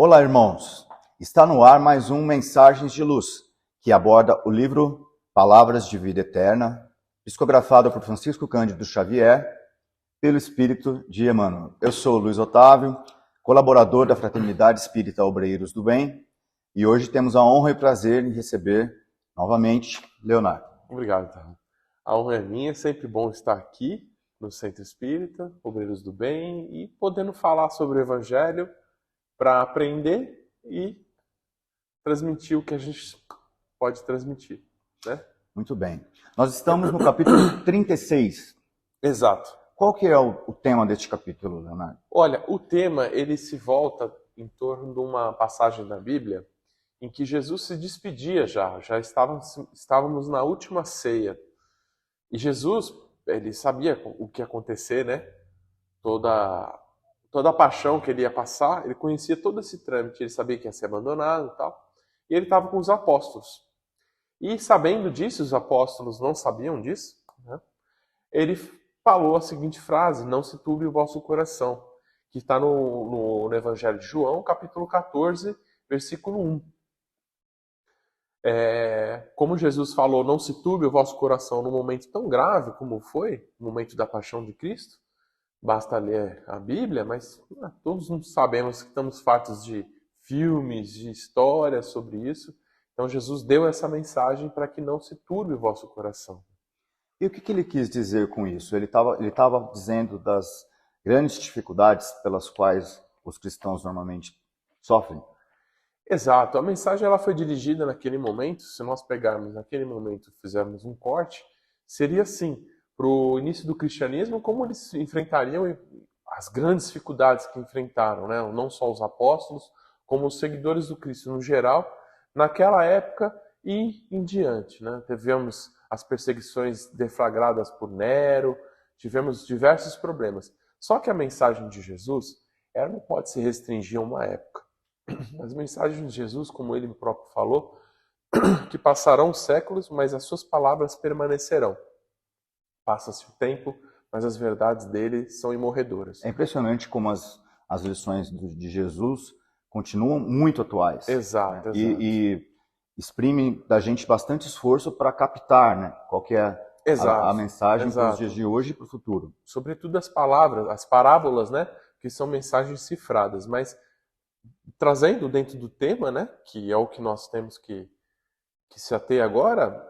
Olá, irmãos! Está no ar mais um Mensagens de Luz, que aborda o livro Palavras de Vida Eterna, psicografado por Francisco Cândido Xavier, pelo Espírito de Emmanuel. Eu sou Luiz Otávio, colaborador da Fraternidade Espírita Obreiros do Bem, e hoje temos a honra e prazer em receber novamente Leonardo. Obrigado, Otávio. A honra é minha, é sempre bom estar aqui no Centro Espírita, Obreiros do Bem, e podendo falar sobre o Evangelho para aprender e transmitir o que a gente pode transmitir, né? Muito bem. Nós estamos no capítulo 36. Exato. Qual que é o tema deste capítulo, Leonardo? Olha, o tema ele se volta em torno de uma passagem da Bíblia em que Jesus se despedia já estávamos na última ceia. E Jesus, ele sabia o que ia acontecer, né? Toda a paixão que ele ia passar, ele conhecia todo esse trâmite, ele sabia que ia ser abandonado e tal. E ele estava com os apóstolos. E sabendo disso, os apóstolos não sabiam disso, né? Ele falou a seguinte frase: não se turbe o vosso coração, que está no Evangelho de João, capítulo 14, versículo 1. Como Jesus falou, não se turbe o vosso coração num momento tão grave como foi o momento da paixão de Cristo, basta ler a Bíblia, mas todos nós sabemos que estamos fartos de filmes, de histórias sobre isso. Então Jesus deu essa mensagem para que não se turbe o vosso coração. E o que ele quis dizer com isso? Ele estava dizendo das grandes dificuldades pelas quais os cristãos normalmente sofrem? Exato, a mensagem ela foi dirigida naquele momento, se nós pegarmos naquele momento e fizermos um corte, seria assim, para o início do cristianismo, como eles enfrentariam as grandes dificuldades que enfrentaram, né? Não só os apóstolos, como os seguidores do Cristo no geral, naquela época e em diante, né? Tivemos as perseguições deflagradas por Nero, tivemos diversos problemas. Só que a mensagem de Jesus, ela não pode se restringir a uma época. As mensagens de Jesus, como ele próprio falou, que passarão séculos, mas as suas palavras permanecerão. Passa-se o tempo, mas as verdades dele são imorredoras. É impressionante como as lições de Jesus continuam muito atuais. Exato, né? exato. E exprimem da gente bastante esforço para captar, né, qual que é a mensagem para os dias de hoje e para o futuro. Sobretudo as palavras, as parábolas, né, que são mensagens cifradas, mas trazendo dentro do tema, né, que é o que nós temos que se ater agora,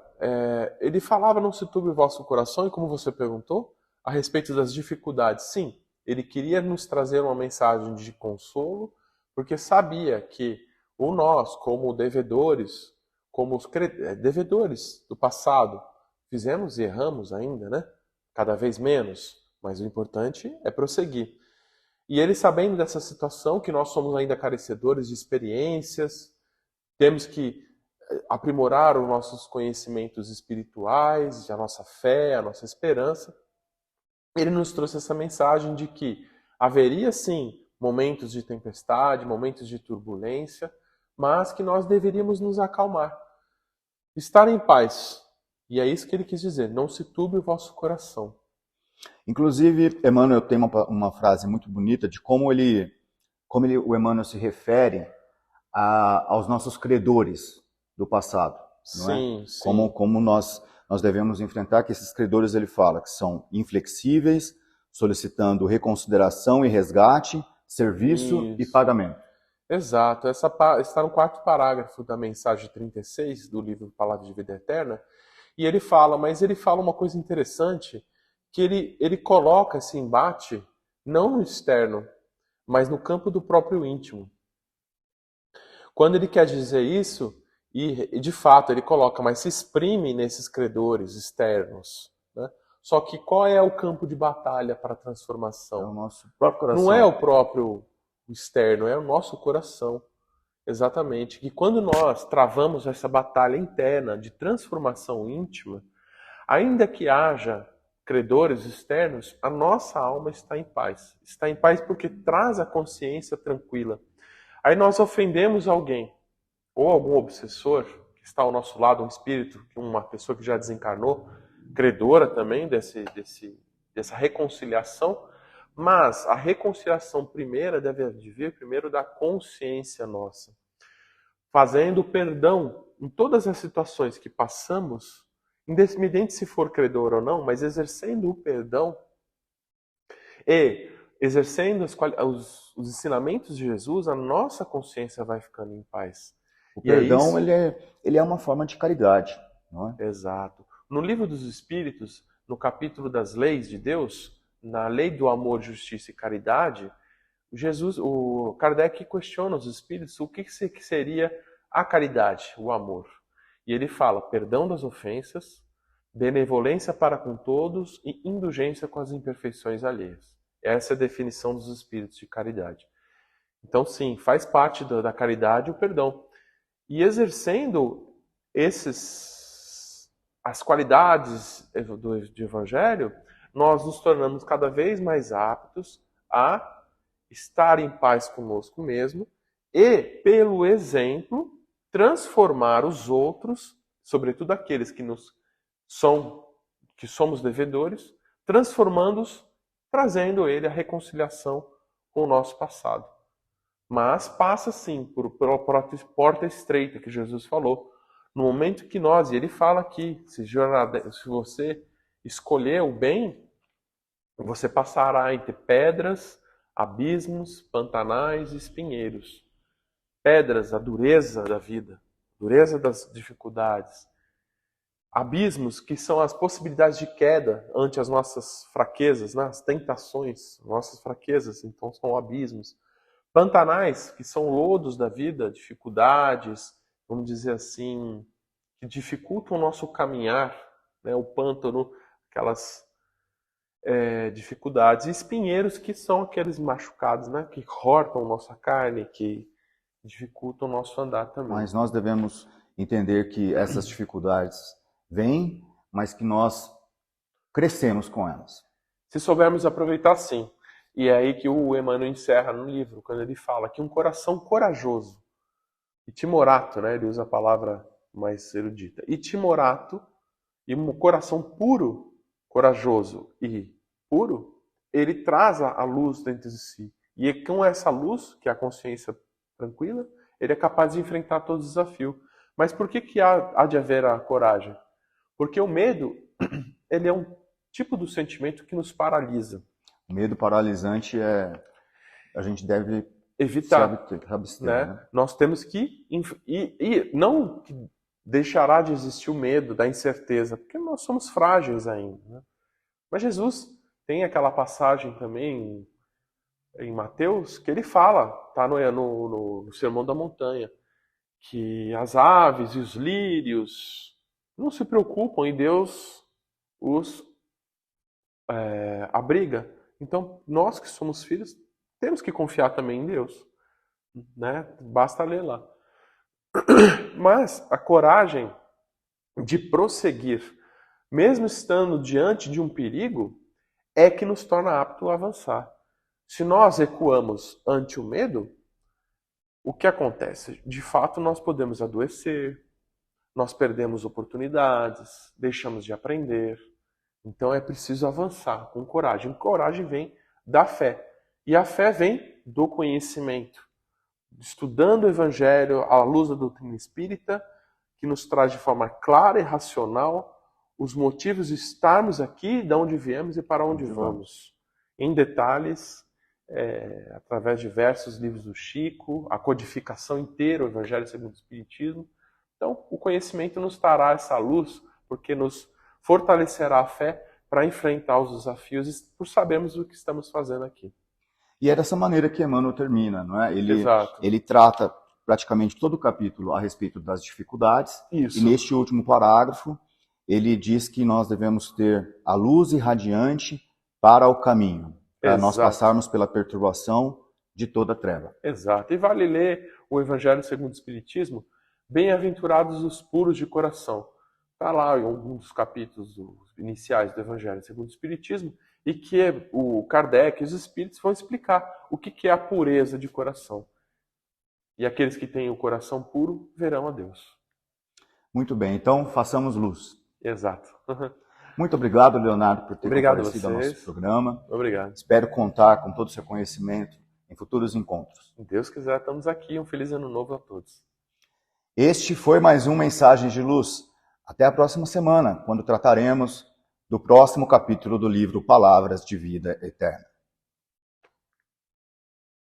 ele falava não se turbe o vosso coração, e como você perguntou, a respeito das dificuldades. Sim, ele queria nos trazer uma mensagem de consolo, porque sabia que nós, como devedores, como os devedores do passado, fizemos e erramos ainda, né? Cada vez menos, mas o importante é prosseguir. E ele, sabendo dessa situação, que nós somos ainda carecedores de experiências, temos que aprimorar os nossos conhecimentos espirituais, a nossa fé, a nossa esperança, ele nos trouxe essa mensagem de que haveria sim momentos de tempestade, momentos de turbulência, mas que nós deveríamos nos acalmar, estar em paz. E é isso que ele quis dizer: não se turbe o vosso coração. Inclusive, Emmanuel tem uma frase muito bonita de como o Emmanuel se refere aos nossos credores do passado. Não é? Sim. Como nós devemos enfrentar, que esses credores, ele fala, que são inflexíveis, solicitando reconsideração e resgate, serviço e pagamento. Exato. Essa está no quarto parágrafo da mensagem 36 do livro Palavra de Vida Eterna. E ele fala uma coisa interessante, que ele coloca esse embate não no externo, mas no campo do próprio íntimo. Quando ele quer dizer isso, e de fato ele coloca, mas se exprime nesses credores externos, né? Só que qual é o campo de batalha para a transformação? É o nosso próprio coração. Não é o próprio externo, é o nosso coração. Exatamente. E quando nós travamos essa batalha interna de transformação íntima, ainda que haja credores externos, a nossa alma está em paz. Está em paz porque traz a consciência tranquila. Aí nós ofendemos alguém, ou algum obsessor que está ao nosso lado, um espírito, uma pessoa que já desencarnou, credora também dessa reconciliação, Mas a reconciliação primeira deve vir primeiro da consciência nossa. Fazendo perdão em todas as situações que passamos, independente se for credor ou não, mas exercendo o perdão e exercendo os ensinamentos de Jesus, a nossa consciência vai ficando em paz. O perdão, ele é uma forma de caridade, não é? Exato. No Livro dos Espíritos, no capítulo das leis de Deus, na lei do amor, justiça e caridade, o Kardec questiona os espíritos o que seria a caridade, o amor. E ele fala perdão das ofensas, benevolência para com todos e indulgência com as imperfeições alheias. Essa é a definição dos espíritos de caridade. Então, sim, faz parte da caridade o perdão. E exercendo as qualidades do Evangelho, nós nos tornamos cada vez mais aptos a estar em paz conosco mesmo e, pelo exemplo, transformar os outros, sobretudo aqueles que somos devedores, transformando-os, trazendo ele a reconciliação com o nosso passado. Mas passa sim pela porta estreita que Jesus falou. No momento que nós, e ele fala aqui, se você escolher o bem, você passará entre pedras, abismos, pantanais e espinheiros. Pedras, a dureza da vida, dureza das dificuldades. Abismos, que são as possibilidades de queda ante as nossas fraquezas, né? As tentações, nossas fraquezas, então são abismos. Pantanais, que são lodos da vida, dificuldades, vamos dizer assim, que dificultam o nosso caminhar, né? O pântano, aquelas dificuldades. E espinheiros, que são aqueles machucados, né? Que cortam nossa carne, que dificultam o nosso andar também. Mas nós devemos entender que essas dificuldades vêm, mas que nós crescemos com elas. Se soubermos aproveitar, sim. E é aí que o Emmanuel encerra no livro, quando ele fala que um coração corajoso e timorato, né? Ele usa a palavra mais erudita. E timorato, e um coração puro, corajoso e puro, ele traz a luz dentro de si. E com essa luz, que é a consciência tranquila, ele é capaz de enfrentar todos os desafios. Mas por que há de haver a coragem? Porque o medo, ele é um tipo do sentimento que nos paralisa. O medo paralisante a gente deve evitar, se abster, né? Nós temos que e não que deixará de existir o medo da incerteza, porque nós somos frágeis ainda, né? Mas Jesus tem aquela passagem também em Mateus que ele fala, tá no Sermão da Montanha, que as aves e os lírios não se preocupam e Deus os abriga. Então, nós que somos filhos, temos que confiar também em Deus, né? Basta ler lá. Mas a coragem de prosseguir, mesmo estando diante de um perigo, é que nos torna apto a avançar. Se nós recuamos ante o medo, o que acontece? De fato, nós podemos adoecer, nós perdemos oportunidades, deixamos de aprender. Então é preciso avançar com coragem. Coragem vem da fé. E a fé vem do conhecimento. Estudando o Evangelho à luz da doutrina espírita, que nos traz de forma clara e racional os motivos de estarmos aqui, de onde viemos e para onde vamos. Em detalhes, através de diversos livros do Chico, a codificação inteira, o Evangelho segundo o Espiritismo. Então, o conhecimento nos trará essa luz, porque nos fortalecerá a fé para enfrentar os desafios por sabermos o que estamos fazendo aqui. E é dessa maneira que Emmanuel termina, não é? Exato. Ele trata praticamente todo o capítulo a respeito das dificuldades. Isso. E neste último parágrafo, ele diz que nós devemos ter a luz irradiante para o caminho, para nós passarmos pela perturbação de toda treva. Exato. E vale ler o Evangelho segundo o Espiritismo, bem-aventurados os puros de coração. Está lá em algum dos capítulos iniciais do Evangelho segundo o Espiritismo, e que o Kardec e os Espíritos vão explicar o que é a pureza de coração. E aqueles que têm o coração puro verão a Deus. Muito bem, então façamos luz. Exato. Muito obrigado, Leonardo, por ter Obrigado a comparecido ao vocês. nosso programa. Obrigado. Espero contar com todo o seu conhecimento em futuros encontros. Se Deus quiser, estamos aqui. Um feliz ano novo a todos. Este foi mais um Mensagens de Luz. Até a próxima semana, quando trataremos do próximo capítulo do livro Palavras de Vida Eterna.